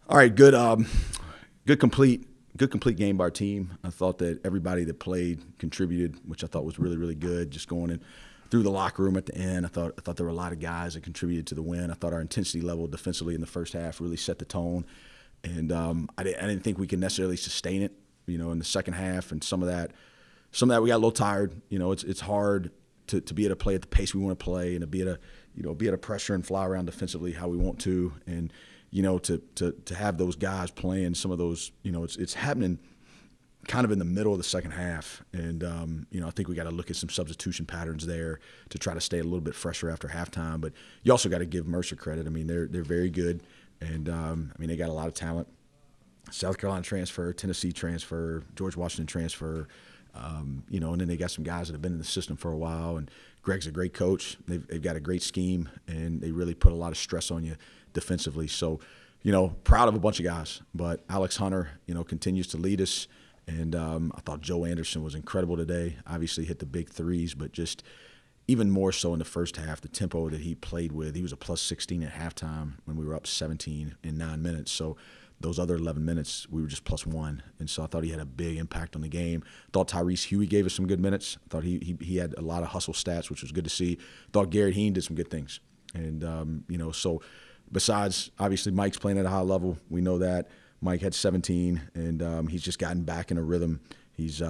All right, good complete game by our team. I thought that everybody that played contributed, which I thought was really, really good. Just going in through the locker room at the end, I thought there were a lot of guys that contributed to the win. I thought our intensity level defensively in the first half really set the tone, and I didn't think we could necessarily sustain it. In the second half, and some of that we got a little tired. It's hard to be able to play at the pace we want to play and to be able to be able to pressure and fly around defensively how we want to, and to have those guys playing some of those, it's happening kind of in the middle of the second half. And, I think we got to look at some substitution patterns there to try to stay a little bit fresher after halftime. But you also got to give Mercer credit. I mean, they're very good. And, they got a lot of talent. South Carolina transfer, Tennessee transfer, George Washington transfer, and then they got some guys that have been in the system for a while. And Greg's a great coach. They've got a great scheme, and they really put a lot of stress on you defensively. So, proud of a bunch of guys. But Alex Hunter, continues to lead us. And I thought Joe Anderson was incredible today. Obviously hit the big threes, but just even more so in the first half, the tempo that he played with. He was a plus 16 at halftime when we were up 17 in 9 minutes. So those other 11 minutes, we were just plus one. And so I thought he had a big impact on the game. I thought Tyrese Huey gave us some good minutes. I thought he had a lot of hustle stats, which was good to see. I thought Garrett Heen did some good things. And, so besides, obviously, Mike's playing at a high level. We know that. Mike had 17, and he's just gotten back in a rhythm. He's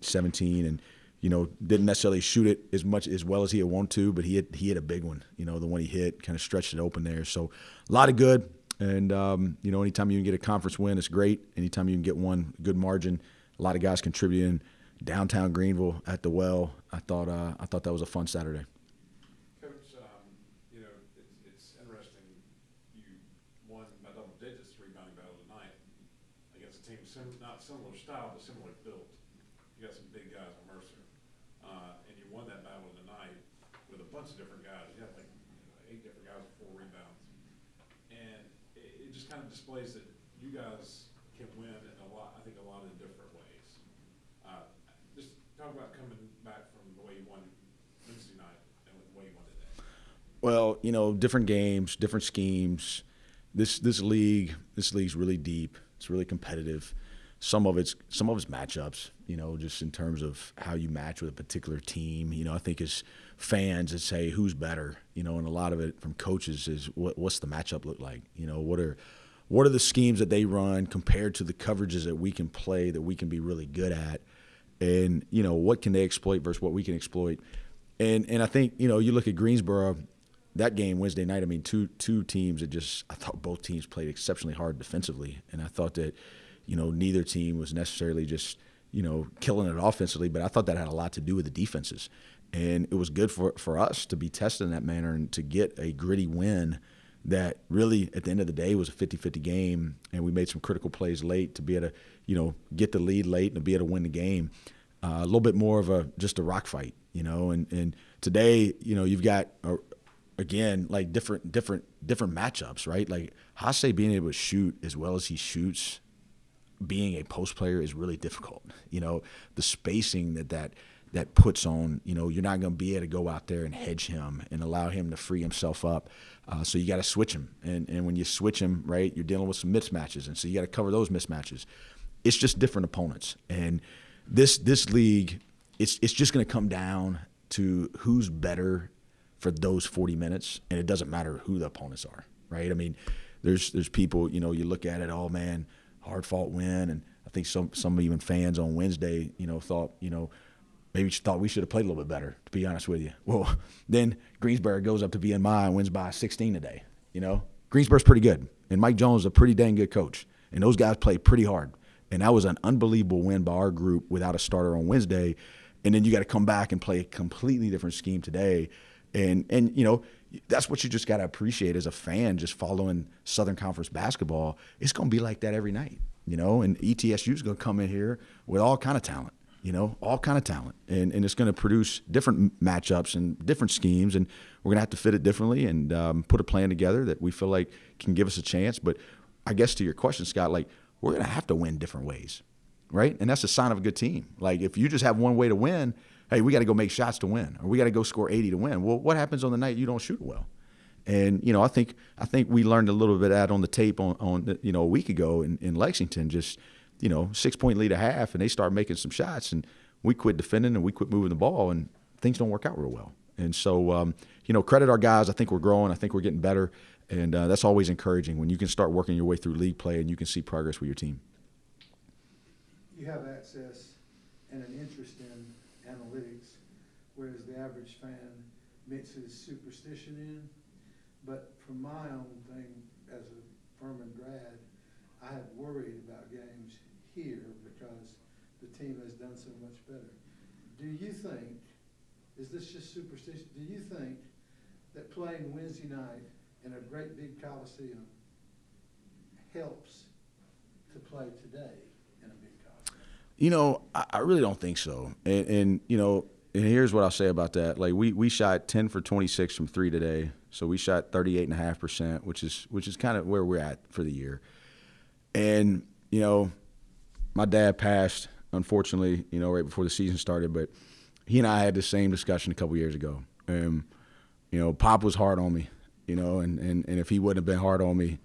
17 and, didn't necessarily shoot it as well as he had wanted to, but he hit a big one. The one he hit kind of stretched it open there. So a lot of good. And, anytime you can get a conference win, it's great. Anytime you can get one good margin, a lot of guys contributing. Downtown Greenville at the Well, I thought that was a fun Saturday. Coach, it's interesting. You won by double digits rebounding battle tonight against a team not similar style but similar built. You got some big guys on Mercer, and you won that battle tonight with a bunch of different guys. You had like 8 different guys with 4 rebounds, and it just kind of displays that you guys can win in a lot of different ways. Just talk about coming back from the way you won Wednesday night and the way you won today. Well, different games, different schemes. This league's really deep. It's really competitive. Some of it's matchups. Just in terms of how you match with a particular team. I think as fans that say who's better. And a lot of it from coaches is what's the matchup look like. What are the schemes that they run compared to the coverages that we can play that we can be really good at, and what can they exploit versus what we can exploit. And I think you look at Greensboro. That game Wednesday night, two teams that I thought both teams played exceptionally hard defensively, and I thought that, neither team was necessarily just, killing it offensively, but I thought that had a lot to do with the defenses, and it was good for us to be tested in that manner and to get a gritty win that really at the end of the day was a 50-50 game, and we made some critical plays late to be able to, get the lead late and to be able to win the game. A little bit more of just a rock fight, and today, you've got again, like different matchups, right? Like Hasse being able to shoot as well as he shoots, being a post player is really difficult. The spacing that puts on, you're not going to be able to go out there and hedge him and allow him to free himself up. So you got to switch him. And when you switch him, right, you're dealing with some mismatches. And so you got to cover those mismatches. It's just different opponents. And this league, it's just going to come down to who's better for those 40 minutes, and it doesn't matter who the opponents are, right? There's people, you look at it, oh man, hard fought win, and I think some even fans on Wednesday, thought, maybe thought we should have played a little bit better, to be honest with you. Well, then Greensboro goes up to BNY and wins by 16 today. Greensboro's pretty good, and Mike Jones is a pretty dang good coach, and those guys play pretty hard, and that was an unbelievable win by our group without a starter on Wednesday, and then you got to come back and play a completely different scheme today. And that's what you just got to appreciate as a fan just following Southern Conference basketball. It's going to be like that every night, and ETSU is going to come in here with all kind of talent, all kind of talent. And it's going to produce different matchups and different schemes, and we're going to have to fit it differently and put a plan together that we feel like can give us a chance. But I guess to your question, Scott, like we're going to have to win different ways, right? And that's a sign of a good team. Like if you just have one way to win, hey, we got to go make shots to win, or we got to go score 80 to win. Well, what happens on the night you don't shoot well? And, you know, I think we learned a little bit of that on the tape on you know, a week ago in Lexington, just, you know, 6-point lead at half, and they start making some shots, and we quit defending and we quit moving the ball, and things don't work out real well. And so, you know, credit our guys. I think we're growing. I think we're getting better. And that's always encouraging when you can start working your way through league play and you can see progress with your team. You have access and an interest in analytics, whereas the average fan mixes superstition in. But from my own thing, as a Furman grad, I have worried about games here because the team has done so much better. Do you think, is this just superstition, do you think that playing Wednesday night in a great big Coliseum helps to play today in a big Coliseum? You know, I really don't think so. And you know, and here's what I'll say about that. Like, we shot 10 for 26 from three today. So we shot 38.5%, which is kind of where we're at for the year. And, you know, my dad passed, unfortunately, you know, right before the season started, but he and I had the same discussion a couple years ago. You know, Pop was hard on me, you know, and if he wouldn't have been hard on me,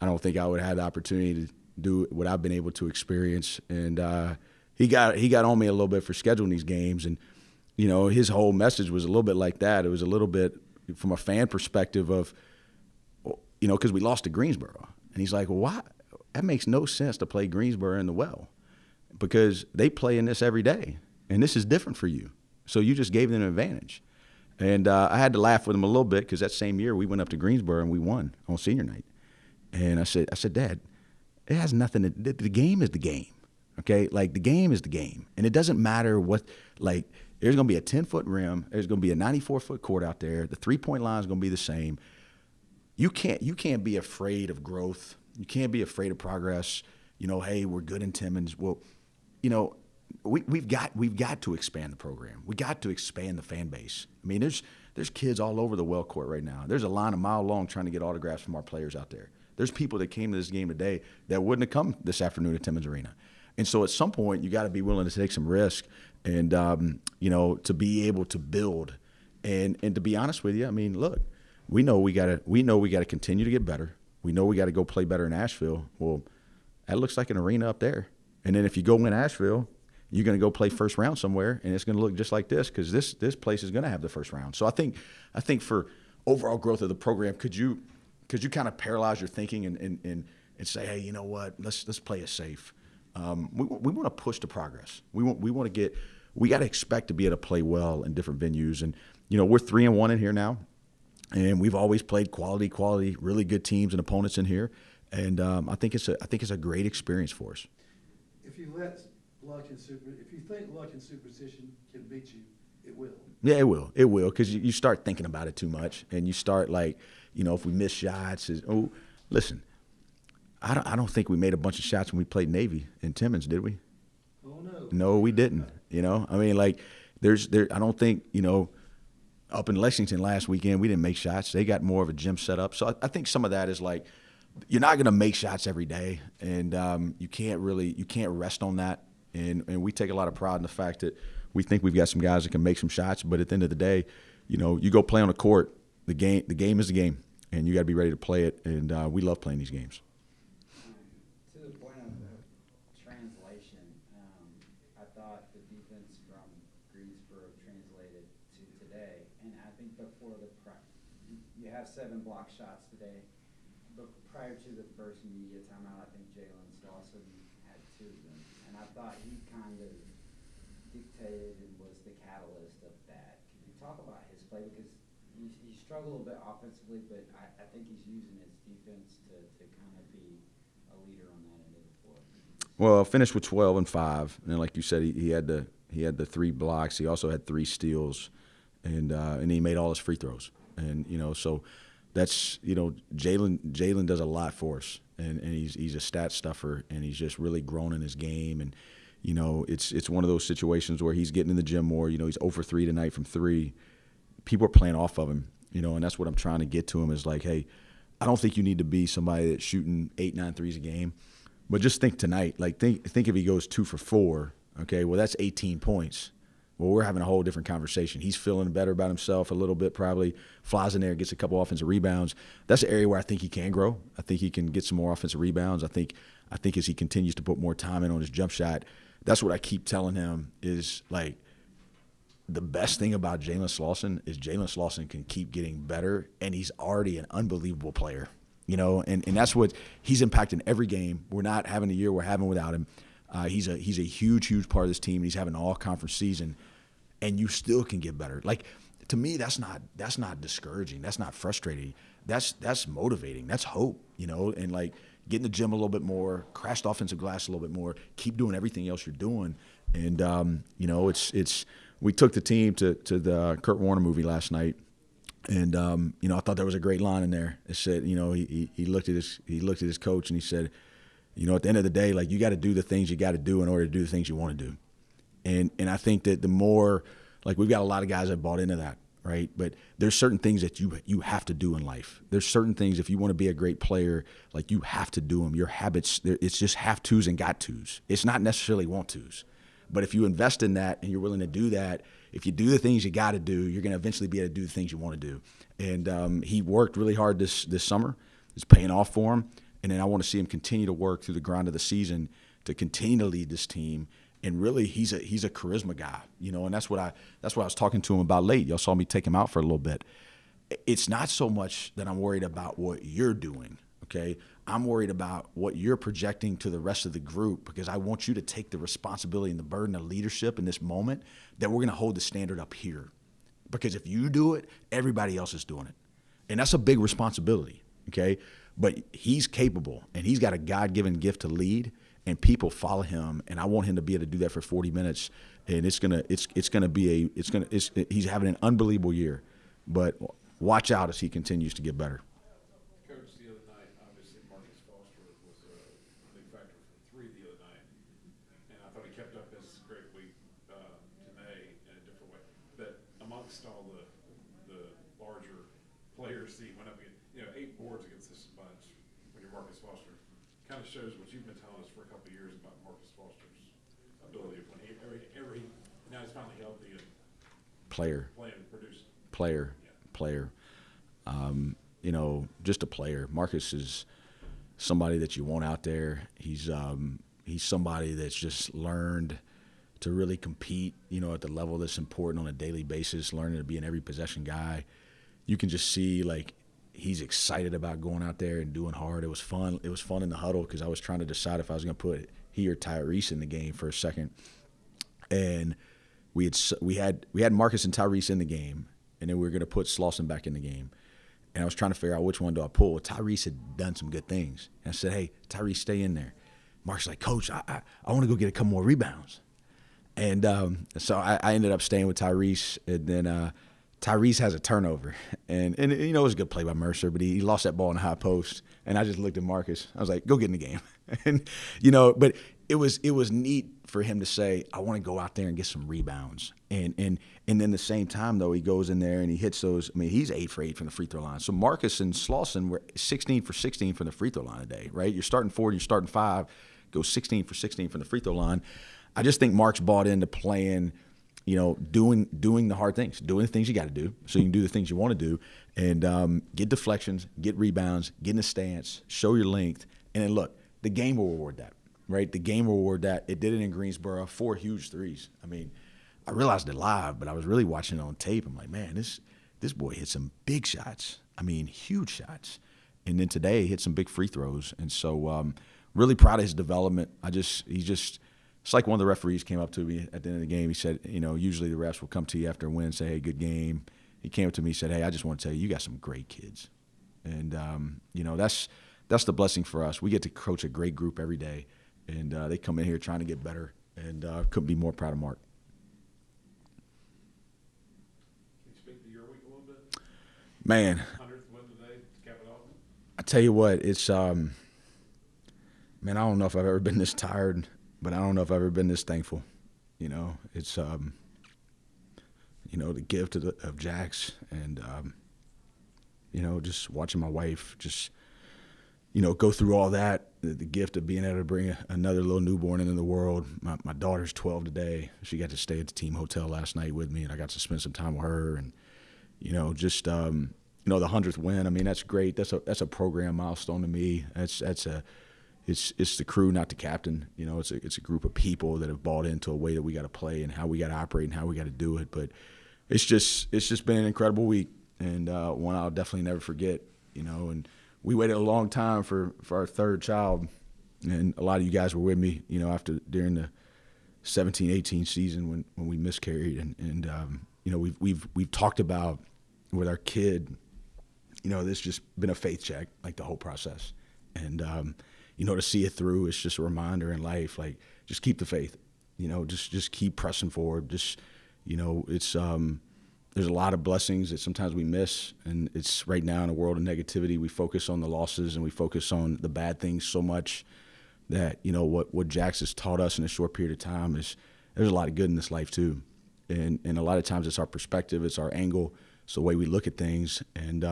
I don't think I would have had the opportunity to do what I've been able to experience. And he got on me a little bit for scheduling these games. And, you know, his whole message was a little bit like that. It was a little bit from a fan perspective of, you know, because we lost to Greensboro. And he's like, well, why? That makes no sense to play Greensboro in the well because they play in this every day. And this is different for you. So you just gave them an advantage. And I had to laugh with him a little bit because that same year we went up to Greensboro and we won on senior night. And I said, Dad, it has nothing to – the game is the game, okay? Like, the game is the game. And it doesn't matter what – like, there's going to be a 10-foot rim. There's going to be a 94-foot court out there. The three-point line is going to be the same. You can't be afraid of growth. You can't be afraid of progress. You know, hey, we're good in Timmons. Well, you know, we've got to expand the program. We got to expand the fan base. I mean, there's kids all over the well court right now. There's a line a mile long trying to get autographs from our players out there. There's people that came to this game today that wouldn't have come this afternoon at Timmons Arena. And so at some point, you got to be willing to take some risk and, you know, to be able to build. And to be honest with you, I mean, look, we know we got to continue to get better. We know we got to go play better in Asheville. Well, that looks like an arena up there. And then if you go win Asheville, you're going to go play first round somewhere, and it's going to look just like this because this place is going to have the first round. So I think for overall growth of the program, could you kind of paralyze your thinking and say, hey, you know what, let's play it safe. We want to push to progress. We got to expect to be able to play well in different venues. And, you know, we're 3-1 in here now, and we've always played quality, really good teams and opponents in here. And I think it's a great experience for us. If you think luck and superstition can beat you, it will. Yeah, it will. It will, because you start thinking about it too much, and you start like, you know, if we miss shots, listen, I don't think we made a bunch of shots when we played Navy in Timmons, did we? Oh no. No, we didn't. You know, I mean, like, I don't think, you know, up in Lexington last weekend we didn't make shots. They got more of a gym set up, so I think some of that is like, you're not going to make shots every day, and you can't rest on that. And we take a lot of pride in the fact that we think we've got some guys that can make some shots. But at the end of the day, you know, you go play on the court. The game is the game, and you got to be ready to play it. And we love playing these games. To the point of the translation, I thought the defense from Greensboro translated to today, and I think before you have 7 block shots today. But prior to the first media timeout, I think Jalen Slauson had 2 of them. And I thought he kind of dictated and was the catalyst of that. Can you talk about his play? Because he struggled a little bit offensively, but I think he's using his defense to kind of be a leader on that end of the floor. Well, finished with 12 and 5. And like you said, he had the 3 blocks. He also had 3 steals, and he made all his free throws. And, you know, so – that's, you know, Jalen does a lot for us, and he's a stat stuffer, and he's just really grown in his game. And, you know, it's one of those situations where he's getting in the gym more. You know, he's 0 for 3 tonight from 3. People are playing off of him, you know, and that's what I'm trying to get to him is like, hey, I don't think you need to be somebody that's shooting 8, 9 threes a game, but just think tonight. Like, think if he goes 2 for 4, okay, well, that's 18 points. Well, we're having a whole different conversation. He's feeling better about himself a little bit, probably flies in there, gets a couple offensive rebounds. That's an area where I think he can grow. I think he can get some more offensive rebounds. I think as he continues to put more time in on his jump shot, that's what I keep telling him is, like, the best thing about Jalen Slauson is Jalen Slauson can keep getting better, and he's already an unbelievable player, you know, and that's what he's impacting every game. We're not having the year we're having without him. He's a huge part of this team. He's having an all-conference season, and you still can get better. Like, to me, that's not discouraging. That's not frustrating. That's motivating. That's hope, you know, and, like, get in the gym a little bit more, crash the offensive glass a little bit more, keep doing everything else you're doing. And, you know, it's we took the team to the Kurt Warner movie last night, and, you know, I thought there was a great line in there. It said, you know, he looked at his coach and he said, you know, at the end of the day, like, you got to do the things you got to do in order to do the things you want to do. And I think that the more, like, we've got a lot of guys that bought into that, right? But there's certain things that you have to do in life. There's certain things, if you want to be a great player, like, you have to do them. Your habits, it's just have tos and got tos. It's not necessarily want tos. But if you invest in that and you're willing to do that, if you do the things you got to do, you're going to eventually be able to do the things you want to do. And he worked really hard this summer. It's paying off for him. And then I want to see him continue to work through the grind of the season to continue to lead this team. And really, he's a charisma guy, you know. And that's what I was talking to him about late. Y'all saw me take him out for a little bit. It's not so much that I'm worried about what you're doing, okay? I'm worried about what you're projecting to the rest of the group, because I want you to take the responsibility and the burden of leadership in this moment, that we're going to hold the standard up here. Because if you do it, everybody else is doing it. And that's a big responsibility, okay? But he's capable, and he's got a God-given gift to lead, and people follow him. And I want him to be able to do that for 40 minutes. And he's having an unbelievable year. But watch out as he continues to get better. Coach, the other night, obviously Marcus Foster was a big factor for three the other night, and I thought he kept up his great week today in a different way. But amongst all the larger players he went up against, you know, 8 boards against this bunch when you're Marcus Foster, kind of shows what you've been telling us for a couple of years about Marcus Foster's ability when every now he's finally healthy and playing and producing. Player. You know, just a player. Marcus is somebody that you want out there. He's somebody that's just learned to really compete, you know, at the level that's important on a daily basis, learning to be an every possession guy. You can just see, like, he's excited about going out there and doing hard. It was fun. It was fun in the huddle because I was trying to decide if I was going to put he or Tyrese in the game for a second. And we had Marcus and Tyrese in the game, and then we were going to put Slauson back in the game. And I was trying to figure out which one do I pull. Well, Tyrese had done some good things. And I said, hey, Tyrese, stay in there. Mark's like, Coach, I want to go get a couple more rebounds. And so I ended up staying with Tyrese. And then Tyrese has a turnover. And you know, it was a good play by Mercer, but he lost that ball in the high post. And I just looked at Marcus. I was like, go get in the game. And, you know, but it was neat for him to say, I want to go out there and get some rebounds. And then the same time, though, he goes in there and he hits those. I mean, he's 8 for 8 from the free throw line. So Marcus and Slauson were 16 for 16 from the free throw line today, right? You're starting 4, you're starting 5, go 16 for 16 from the free throw line. I just think Mark's bought into playing, you know, doing the hard things, doing the things you got to do so you can do the things you want to do, and get deflections, get rebounds, get in a stance, show your length, and then look, the game will reward that, right? The game will reward that. It did it in Greensboro, 4 huge threes. I mean, I realized it live, but I was really watching it on tape. I'm like, man, this boy hit some big shots. I mean, huge shots. And then today he hit some big free throws. And so really proud of his development. It's like one of the referees came up to me at the end of the game. He said, you know, usually the refs will come to you after a win and say, hey, good game. He came up to me and said, hey, I just want to tell you, you got some great kids. And, you know, that's the blessing for us. We get to coach a great group every day, and they come in here trying to get better, and couldn't be more proud of Mark. Can you speak to your week a little bit? Man. 100th win today to cap it off? I tell you what, it's man, I don't know if I've ever been this tired, but I don't know if I've ever been this thankful. You know, it's you know, the gift of Jax, and you know, just watching my wife just, you know, go through all that, the gift of being able to bring another little newborn into the world. My daughter's 12 today. She got to stay at the team hotel last night with me, and I got to spend some time with her. And just the 100th win. I mean, that's great. That's a program milestone to me. It's the crew, not the captain. It's a group of people that have bought into a way that we got to play and how we got to operate and how we got to do it. But it's just been an incredible week, and one I'll definitely never forget. And we waited a long time for our third child, and a lot of you guys were with me, during the 17-18 season when we miscarried, and we've talked about with our kid, this just been a faith check, like the whole process, and to see it through, it's just a reminder in life, like just keep the faith, just keep pressing forward, it's there's a lot of blessings that sometimes we miss, and it's right now in a world of negativity, we focus on the losses and we focus on the bad things so much that, what Jax has taught us in a short period of time is there's a lot of good in this life too. And a lot of times it's our perspective, it's our angle, it's the way we look at things. And,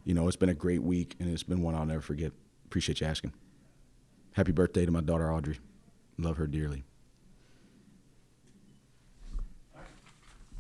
it's been a great week, and it's been one I'll never forget. Appreciate you asking. Happy birthday to my daughter, Audrey. Love her dearly.